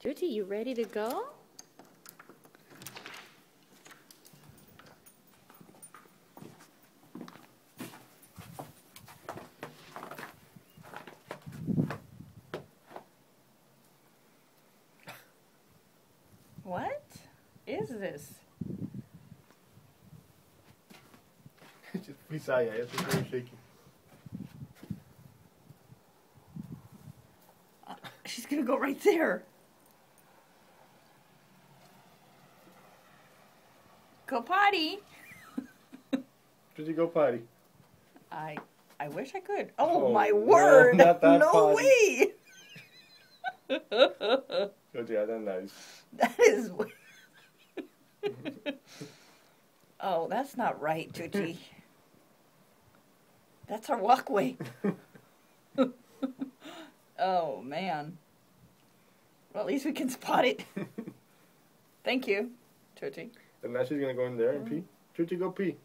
Tutti, you ready to go? What is this? Just beside you, it's very shaky. She's gonna go right there. Go potty. Did you go potty? I wish I could. Oh my no, word! not that No potty. way! Good, yeah, that's nice. That is. Oh, that's not right, Tutti. That's our walkway. Oh man. Well, at least we can spot it. Thank you, Tutti. And now she's gonna go in there and pee. Tutti, go pee.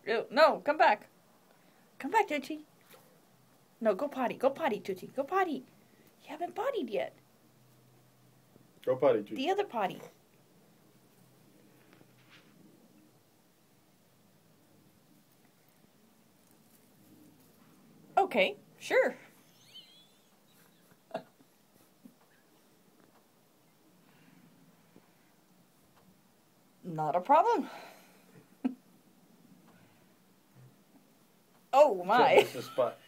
Ew, no, come back. Come back, Tutti. No, go potty. Go potty, Tutti. Go potty. You haven't pottied yet. Go potty, Tutti. The other potty. Okay, sure. Not a problem. Oh my. That's the spot.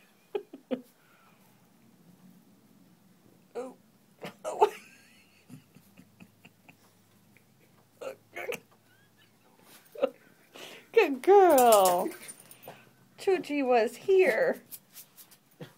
Oh. Oh. Good girl. Tutti was here.